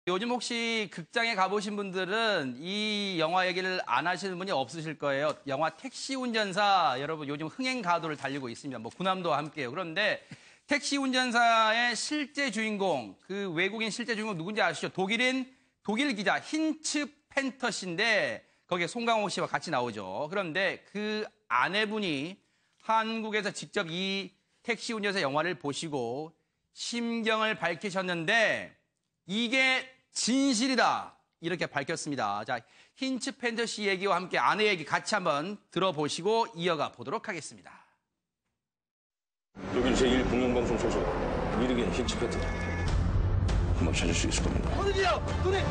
요즘 혹시 극장에 가보신 분들은 이 영화 얘기를 안 하시는 분이 없으실 거예요. 영화 택시 운전사 여러분 요즘 흥행 가도를 달리고 있습니다. 뭐 군함도 함께요. 그런데 택시 운전사의 실제 주인공, 그 외국인 실제 주인공 누군지 아시죠? 독일 기자 힌츠 펜터 씨인데 거기에 송강호 씨와 같이 나오죠. 그런데 그 아내분이 한국에서 직접 이 택시 운전사 영화를 보시고 심경을 밝히셨는데 이게 진실이다 이렇게 밝혔습니다. 자, 힌츠 펜터 씨 얘기와 함께 아내 얘기 같이 한번 들어보시고 이어가 보도록 하겠습니다. 독일 제1공영방송 소속 미르겐 힌츠 펜터다. 한번 찾을 수 있을 겁니다. 어디요? 눈에!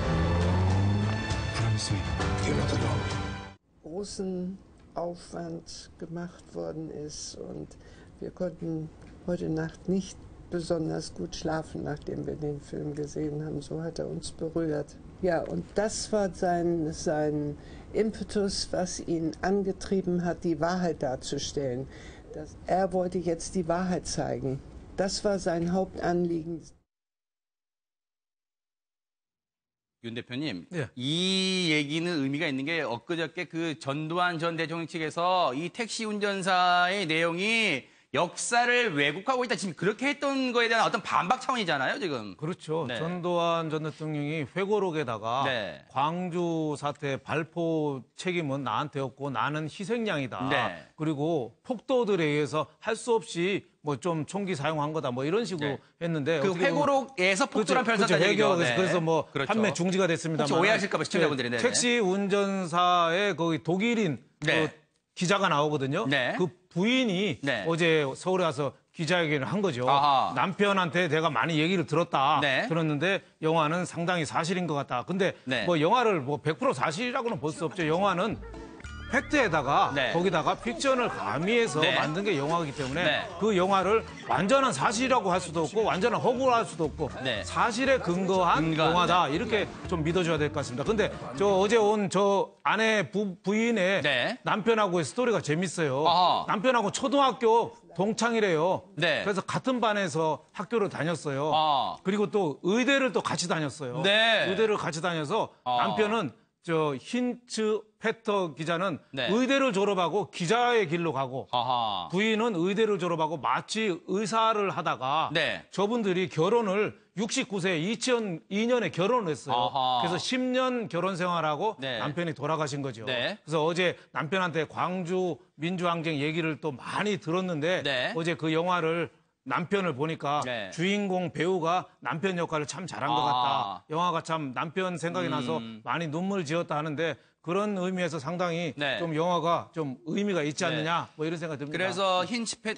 Großen Aufwand gemacht worden ist und wir konnten heute Nacht nicht besonders gut schlafen, nachdem wir den Film gesehen haben. So hat er uns berührt. Ja, und das war sein Impetus, was ihn angetrieben hat, die Wahrheit darzustellen. Er wollte jetzt die Wahrheit zeigen. Das war sein Hauptanliegen. 윤 대표님, 예. 이 얘기는 의미가 있는 게 엊그저께 그 전두환 전 대통령 측에서 이 택시 운전사의 내용이 역사를 왜곡하고 있다. 지금 그렇게 했던 거에 대한 어떤 반박 차원이잖아요, 지금. 그렇죠. 네. 전두환 전 대통령이 회고록에다가 네. 광주 사태 발포 책임은 나한테였고 나는 희생양이다. 네. 그리고 폭도들에 의해서 할 수 없이 뭐 좀 총기 사용한 거다. 뭐 이런 식으로 네. 했는데 그 회고록에서 폭도란 표현 썼다는 얘기죠. 회고록에서 그래서 뭐 그렇죠. 판매 중지가 됐습니다. 혹시 오해하실까 봐 시청자분들이. 네네. 택시 운전사의 거기 독일인 네. 그 기자가 나오거든요. 네. 그 부인이 네. 어제 서울에 와서 기자회견을 한 거죠. 아하. 남편한테 내가 많이 얘기를 들었다. 네. 들었는데 영화는 상당히 사실인 것 같다. 근데 네. 뭐 영화를 뭐 100% 사실이라고는 볼 수 없죠. 영화는 팩트에다가 네. 거기다가 픽션을 가미해서 네. 만든 게 영화이기 때문에 네. 그 영화를 완전한 사실이라고 할 수도 없고 완전한 허구로 할 수도 없고 네. 사실에 근거한 영화다. 이렇게 좀 믿어줘야 될 것 같습니다. 근데 저 어제 온 저 아내 부인의 네. 남편하고의 스토리가 재밌어요. 아하. 남편하고 초등학교 동창이래요. 네. 그래서 같은 반에서 학교를 다녔어요. 아. 그리고 또 의대를 또 같이 다녔어요. 네. 의대를 같이 다녀서 남편은 저 힌츠 페터 기자는 네. 의대를 졸업하고 기자의 길로 가고 아하. 부인은 의대를 졸업하고 마취 의사를 하다가 네. 저분들이 결혼을 69세 2002년에 결혼을 했어요. 아하. 그래서 10년 결혼 생활하고 네. 남편이 돌아가신 거죠. 네. 그래서 어제 남편한테 광주 민주항쟁 얘기를 또 많이 들었는데 네. 어제 그 영화를 남편을 보니까 네. 주인공 배우가 남편 역할을 참 잘한 것 같다. 영화가 참 남편 생각이 나서 많이 눈물 지었다 하는데 그런 의미에서 상당히 네. 좀 영화가 좀 의미가 있지 않느냐 뭐 이런 생각이 듭니다. 그래서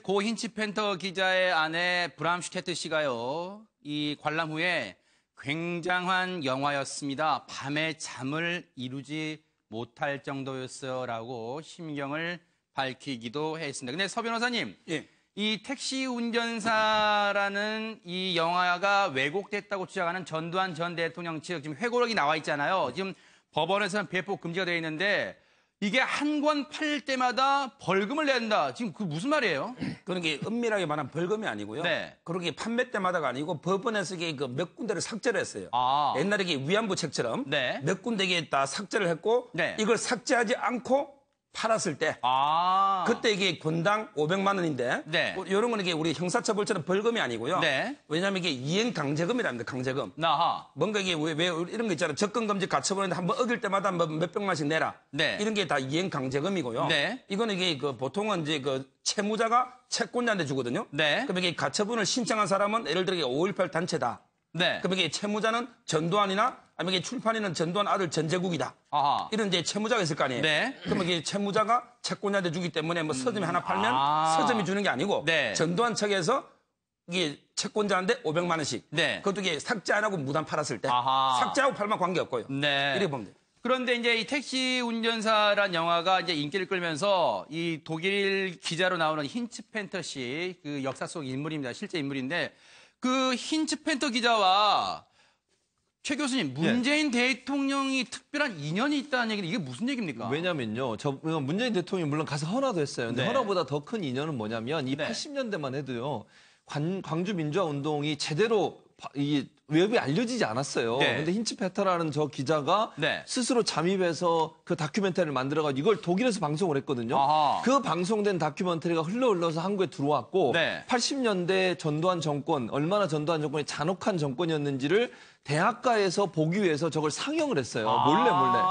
고 힌츠 펜터 기자의 아내 브람슈테트 씨가요. 이 관람 후에 굉장한 영화였습니다. 밤에 잠을 이루지 못할 정도였어라고 심경을 밝히기도 했습니다. 근데 서 변호사님, 예. 이 택시 운전사라는 이 영화가 왜곡됐다고 주장하는 전두환 전 대통령 측 지금 회고록이 나와 있잖아요. 지금 법원에서는 배포 금지가 되어 있는데 이게 한 권 팔 때마다 벌금을 낸다. 지금 그 무슨 말이에요? 그런 게 엄밀하게 말하면 벌금이 아니고요. 네. 그렇게 판매 때마다가 아니고 법원에서 이게 그 몇 군데를 삭제를 했어요. 아. 옛날에 이게 위안부 책처럼 네. 몇 군데에 다 삭제를 했고 네. 이걸 삭제하지 않고 팔았을 때 아. 그때 이게 권당 500만 원인데 네. 이런 거는 이게 우리 형사처벌처럼 벌금이 아니고요. 네. 왜냐하면 이게 이행 강제금이랍니다. 강제금. 나하. 뭔가 이게 왜 이런 거 있잖아요. 접근금지 가처분인데 한번 어길 때마다 뭐 몇백만씩 내라. 네. 이런 게 다 이행 강제금이고요. 네. 이거는 이게 그 보통은 이제 그 채무자가 채권자한테 주거든요. 네. 그럼 이게 가처분을 신청한 사람은 예를 들어 5.18 단체다. 네. 그럼 이게 채무자는 전두환이나 아니면 이게 출판인은 전두환 아들 전재국이다. 아하. 이런 이제 채무자가 있을 거 아니에요. 네. 그러면 이게 채무자가 채권자한테 주기 때문에 뭐 서점이 하나 팔면 서점이 주는 게 아니고 네. 전두환 측에서 이게 채권자한테 500만 원씩. 네. 그것도 이게 삭제 안 하고 무단 팔았을 때. 아하. 삭제하고 팔면 관계없고요. 네. 이렇게 보면 돼요. 그런데 이제 이 택시 운전사란 영화가 이제 인기를 끌면서 이 독일 기자로 나오는 힌츠 펜터 씨, 그 역사 속 인물입니다. 실제 인물인데 그 힌츠 펜터 기자와 최 교수님, 문재인 대통령이 특별한 인연이 있다는 얘기는 이게 무슨 얘기입니까? 왜냐면요. 문재인 대통령이 물론 가서 헌화도 했어요. 근데 네. 헌화보다 더 큰 인연은 뭐냐면 이 네. 80년대만 해도요. 광주 민주화 운동이 제대로 외부에 알려지지 않았어요. 네. 근데 힌츠페터라는 저 기자가 네. 스스로 잠입해서 그 다큐멘터리를 만들어가지고 이걸 독일에서 방송을 했거든요. 아하. 그 방송된 다큐멘터리가 흘러서 한국에 들어왔고 네. 80년대 전두환 정권, 얼마나 전두환 정권이 잔혹한 정권이었는지를 대학가에서 보기 위해서 저걸 상영을 했어요. 몰래.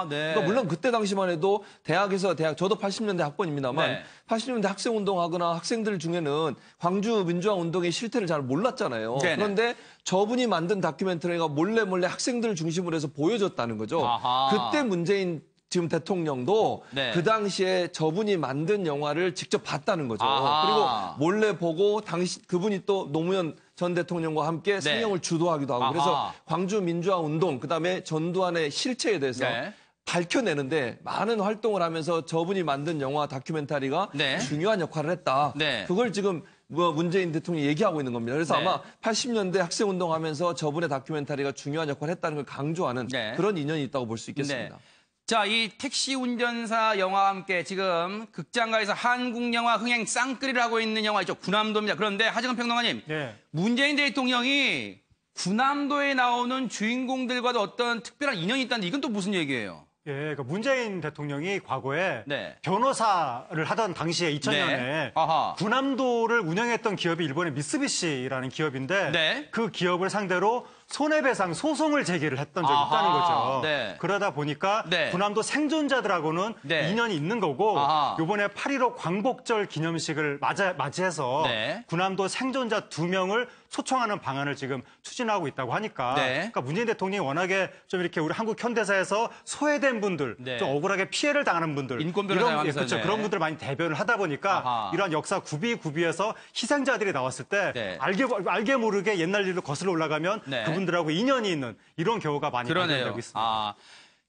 네. 그러니까 물론 그때 당시만 해도 대학에서 저도 80년대 학번입니다만 네. 80년대 학생운동하거나 학생들 중에는 광주 민주화 운동의 실태를 잘 몰랐잖아요. 네네. 그런데 저분이 만든 다큐멘터리가 몰래 몰래 학생들을 중심으로 해서 보여줬다는 거죠. 아하. 그때 문재인 지금 대통령도 네. 그 당시에 저분이 만든 영화를 직접 봤다는 거죠. 아하. 그리고 몰래 보고 그분이 또 노무현 전 대통령과 함께 상영을 주도하기도 하고 아하. 그래서 광주 민주화 운동 그다음에 전두환의 실체에 대해서 네. 밝혀내는데 많은 활동을 하면서 저분이 만든 영화 다큐멘터리가 네. 중요한 역할을 했다. 네. 그걸 지금 문재인 대통령이 얘기하고 있는 겁니다. 그래서 네. 아마 80년대 학생운동하면서 저분의 다큐멘터리가 중요한 역할을 했다는 걸 강조하는 네. 그런 인연이 있다고 볼 수 있겠습니다. 네. 자, 이 택시 운전사 영화와 함께 지금 극장가에서 한국 영화 흥행 쌍끌이를 하고 있는 영화 있죠. 군함도입니다. 그런데 하정은 평론가님, 네. 문재인 대통령이 군함도에 나오는 주인공들과도 어떤 특별한 인연이 있다는데 이건 또 무슨 얘기예요? 예, 그러니까 문재인 대통령이 과거에 네. 변호사를 하던 당시에 2000년에 네. 아하. 군함도를 운영했던 기업이 일본의 미쓰비시라는 기업인데 네. 그 기업을 상대로 손해배상 소송을 제기를 했던 적이 아하. 있다는 거죠. 네. 그러다 보니까 네. 군함도 생존자들하고는 네. 인연이 있는 거고 아하. 이번에 8.15 광복절 기념식을 맞이해서 네. 군함도 생존자 2명을 초청하는 방안을 지금 추진하고 있다고 하니까 네. 그러니까 문재인 대통령이 워낙에 좀 이렇게 우리 한국 현대사에서 소외된 분들, 네. 좀 억울하게 피해를 당하는 분들, 인권 변호사 이런 하면서, 그렇죠. 네. 그런 분들 많이 대변을 하다 보니까 아하. 이러한 역사 구비에서 희생자들이 나왔을 때 네. 알게 모르게 옛날 일로 거슬러 올라가면 네. 그분들하고 인연이 있는 이런 경우가 많이 그러네요. 발견되고 있습니다. 아,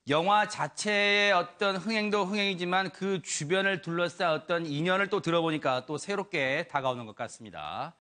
영화 자체의 어떤 흥행도 흥행이지만 그 주변을 둘러싼 어떤 인연을 또 들어보니까 또 새롭게 다가오는 것 같습니다.